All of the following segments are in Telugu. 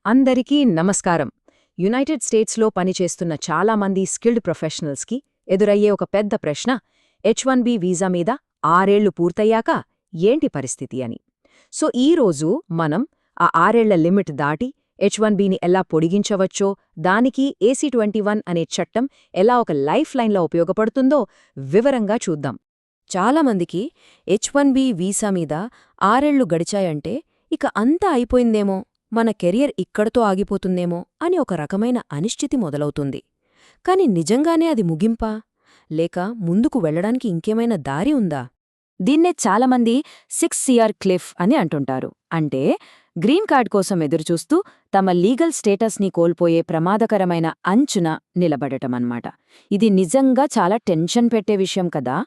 అందరికీ నమస్కారం. యునైటెడ్ స్టేట్స్లో పనిచేస్తున్న చాలామంది స్కిల్డ్ ప్రొఫెషనల్స్కి ఎదురయ్యే ఒక పెద్ద ప్రశ్న H1B వీసా మీద 6 ఏళ్లు పూర్తయ్యాక ఏంటి పరిస్థితి అని. సో ఈరోజు మనం ఆ 6 ఏళ్ల లిమిట్ దాటి H1Bని ఎలా పొడిగించవచ్చో, దానికి AC21 అనే చట్టం ఎలా ఒక లైఫ్ లైన్లా ఉపయోగపడుతుందో వివరంగా చూద్దాం. చాలామందికి H1B వీసా మీద 6 ఏళ్లు గడిచాయంటే ఇక అంతా అయిపోయిందేమో, మన కెరియర్ ఇక్కడతో ఆగిపోతుందేమో అని ఒక రకమైన అనిశ్చితి మొదలవుతుంది. కాని నిజంగానే అది ముగింపా, లేక ముందుకు వెళ్లడానికి ఇంకేమైనా దారి ఉందా? దీన్నే చాలామంది 6 CR క్లిఫ్ అని అంటుంటారు. అంటే గ్రీన్ కార్డ్ కోసం ఎదురుచూస్తూ తమ లీగల్ స్టేటస్ని కోల్పోయే ప్రమాదకరమైన అంచున నిలబడటమన్నమాట. ఇది నిజంగా చాలా టెన్షన్ పెట్టే విషయం కదా.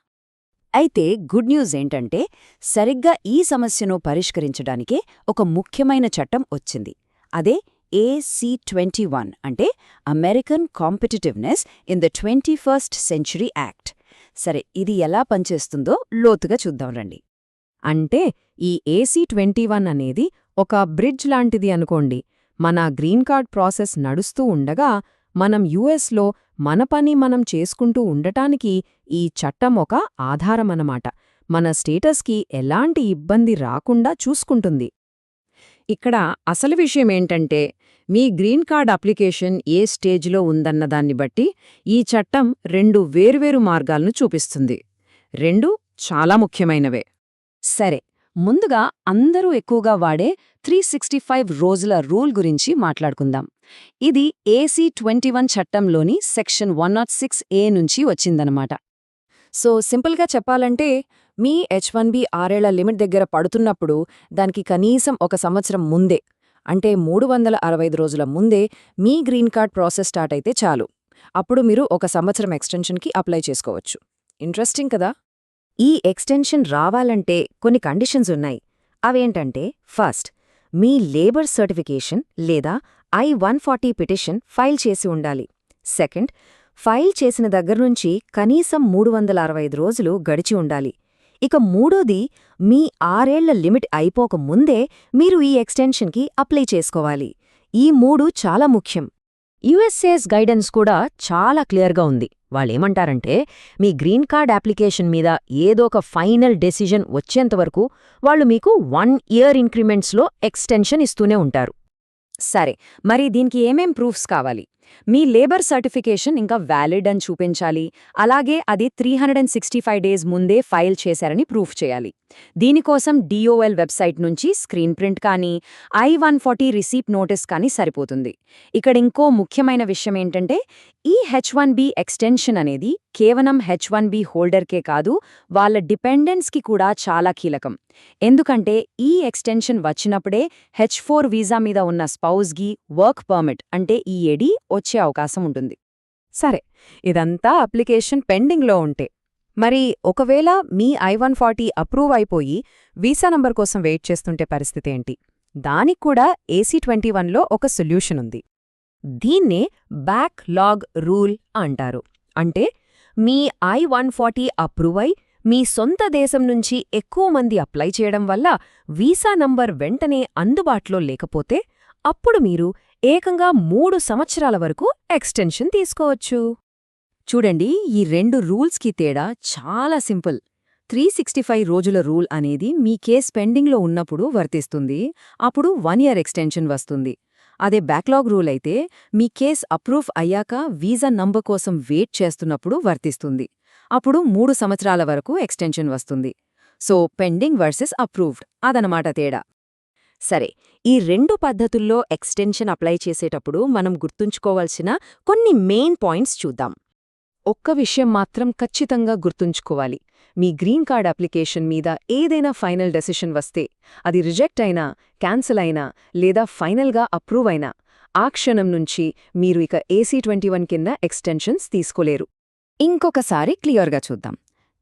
అయితే గుడ్ న్యూస్ ఏంటంటే, సరిగ్గా ఈ సమస్యను పరిష్కరించడానికే ఒక ముఖ్యమైన చట్టం వచ్చింది. అదే AC21, అంటే American competitiveness in the 21st century act. సరే, ఇది ఎలా పనిచేస్తుందో లోతుగా చూద్దాం రండి. అంటే ఈ AC21 అనేది ఒక బ్రిడ్జ్ లాంటిది అనుకోండి. మన గ్రీన్ కార్డ్ ప్రాసెస్ నడుస్తూ ఉండగా మనం యుఎస్లో మన పని మనం చేసుకుంటూ ఉండటానికి ఈ చట్టం ఒక ఆధారమన్నమాట. మన స్టేటస్కి ఎలాంటి ఇబ్బంది రాకుండా చూసుకుంటుంది. ఇక్కడ అసలు విషయమేంటంటే, మీ గ్రీన్ కార్డ్ అప్లికేషన్ ఏ స్టేజ్లో ఉందన్నదాన్ని బట్టి ఈ చట్టం 2 వేర్వేరు మార్గాలను చూపిస్తుంది. 2 చాలా ముఖ్యమైనవే. సరే, ముందుగా అందరూ ఎక్కువగా వాడే 365 రోజుల రూల్ గురించి మాట్లాడుకుందాం. ఇది AC21 చట్టంలోని సెక్షన్ 106A నుంచి వచ్చిందనమాట. సో సింపుల్గా చెప్పాలంటే, మీ H1B 6 ఏళ్ల లిమిట్ దగ్గర పడుతున్నప్పుడు దానికి కనీసం 1 సంవత్సరం ముందే, అంటే 365 రోజుల ముందే మీ గ్రీన్ కార్డ్ ప్రాసెస్ స్టార్ట్ అయితే చాలు. అప్పుడు మీరు 1 సంవత్సరం ఎక్స్టెన్షన్కి అప్లై చేసుకోవచ్చు. ఇంట్రెస్టింగ్ కదా. ఈ ఎక్స్టెన్షన్ రావాలంటే కొన్ని కండిషన్స్ ఉన్నాయి. అవేంటంటే, ఫస్ట్, మీ లేబర్ సర్టిఫికేషన్ లేదా I-140 పిటిషన్ ఫైల్ చేసి ఉండాలి. సెకండ్, ఫైల్ చేసిన దగ్గర్నుంచి కనీసం 365 రోజులు గడిచి ఉండాలి. ఇక మూడోది, మీ 6 ఏళ్ల లిమిట్ అయిపోకముందే మీరు ఈ ఎక్స్టెన్షన్కి అప్లై చేసుకోవాలి. ఈ 3 చాలా ముఖ్యం. యుఎస్ఏస్ గైడెన్స్ కూడా చాలా క్లియర్గా ఉంది. వాళ్ళేమంటారంటే, మీ గ్రీన్ కార్డ్ అప్లికేషన్ మీద ఏదోక ఫైనల్ డెసిజన్ వచ్చేంతవరకు వాళ్ళు మీకు 1 ఇయర్ ఇంక్రిమెంట్స్లో ఎక్స్టెన్షన్ ఇస్తూనే ఉంటారు. సరే, మరి దీనికి ఏమేం ప్రూఫ్స్ కావాలి? మీ లేబర్ సర్టిఫికేషన్ ఇంకా వ్యాలిడ్ అని చూపించాలి. అలాగే అది 365 డేస్ ముందే ఫైల్ చేశారని ప్రూఫ్ చేయాలి. దీనికోసం DOL వెబ్సైట్ నుంచి స్క్రీన్ ప్రింట్ కానీ, I-140 రిసీప్ట్ నోటీస్ కానీ సరిపోతుంది. ఇక్కడ ఇంకో ముఖ్యమైన విషయం ఏంటంటే, ఈ H1B ఎక్స్టెన్షన్ అనేది కేవలం H1B హోల్డర్కే కాదు, వాళ్ళ డిపెండెంట్స్కి కూడా చాలా కీలకం. ఎందుకంటే ఈ ఎక్స్టెన్షన్ వచ్చినప్పుడే H4 వీసా మీద ఉన్న స్పౌస్కి వర్క్ పర్మిట్ అంటే EAD వచ్చే అవకాశం ఉంటుంది. సరే, ఇదంతా అప్లికేషన్ పెండింగ్లో ఉంటే, మరి ఒకవేళ మీ I-140 అప్రూవ్ అయిపోయి వీసా నంబర్ కోసం వెయిట్ చేస్తుంటే పరిస్థితి ఏంటి? దానికి కూడా AC21లో ఒక సొల్యూషన్ ఉంది. దీన్నే బ్యాక్లాగ్ రూల్ అంటారు. అంటే మీ I-140 అప్రూవ్ అయి మీ సొంత దేశం నుంచి ఎక్కువ మంది అప్లై చేయడం వల్ల వీసా నంబర్ వెంటనే అందుబాటులో లేకపోతే, అప్పుడు మీరు ఏకంగా 3 సంవత్సరాల వరకు ఎక్స్టెన్షన్ తీసుకోవచ్చు. చూడండి, ఈ 2 రూల్స్కి తేడా చాలా సింపుల్. 365 రోజుల రూల్ అనేది మీ కేస్ పెండింగ్లో ఉన్నప్పుడు వర్తిస్తుంది. అప్పుడు 1 ఇయర్ ఎక్స్టెన్షన్ వస్తుంది. అదే బ్యాక్లాగ్ రూల్ అయితే మీ కేస్ అప్రూవ్ అయ్యాక వీసా నంబర్ కోసం వెయిట్ చేస్తున్నప్పుడు వర్తిస్తుంది. అప్పుడు 3 సంవత్సరాల వరకు ఎక్స్టెన్షన్ వస్తుంది. సో పెండింగ్ వర్సెస్ అప్రూవ్డ్, అదనమాట తేడా. సరే, ఈ 2 పద్ధతుల్లో ఎక్స్టెన్షన్ అప్లై చేసేటప్పుడు మనం గుర్తుంచుకోవాల్సిన కొన్ని మెయిన్ పాయింట్స్ చూద్దాం. ఒక్క విషయం మాత్రం ఖచ్చితంగా గుర్తుంచుకోవాలి. మీ గ్రీన్ కార్డ్ అప్లికేషన్ మీద ఏదైనా ఫైనల్ డెసిషన్ వస్తే, అది రిజెక్ట్ అయినా, క్యాన్సిల్ అయినా లేదా ఫైనల్గా అప్రూవ్ అయినా, ఆ క్షణం నుంచి మీరు ఇక AC21 కింద ఎక్స్టెన్షన్స్ తీసుకోలేరు. ఇంకొకసారి క్లియర్గా చూద్దాం.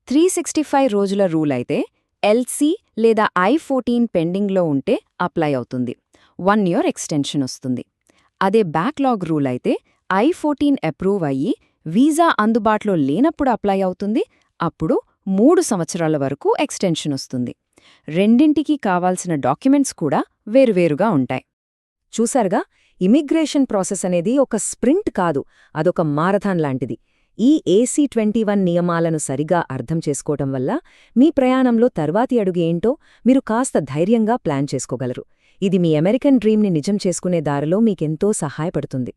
365 రోజుల రూల్ అయితే LC లేదా I-14 పెండింగ్లో ఉంటే అప్లై అవుతుంది. 1 ఇయర్ ఎక్స్టెన్షన్ వస్తుంది. అదే బ్యాక్లాగ్ రూల్ అయితే I-14 అప్రూవ్ అయ్యి వీసా అందుబాటులో లేనప్పుడు అప్లై అవుతుంది. అప్పుడు 3 సంవత్సరాల వరకు ఎక్స్టెన్షన్ వస్తుంది. రెండింటికి కావాల్సిన డాక్యుమెంట్స్ కూడా వేరువేరుగా ఉంటాయి. చూసారుగా, ఇమిగ్రేషన్ ప్రాసెస్ అనేది ఒక స్ప్రింట్ కాదు, అదొక మారథాన్ లాంటిది. ఈ AC21 నియమాలను సరిగా అర్థం చేసుకోవటం వల్ల మీ ప్రయాణంలో తర్వాతి అడుగు ఏంటో మీరు కాస్త ధైర్యంగా ప్లాన్ చేసుకోగలరు. ఇది మీ అమెరికన్ డ్రీమ్ని నిజం చేసుకునే దారిలో మీకెంతో సహాయపడుతుంది.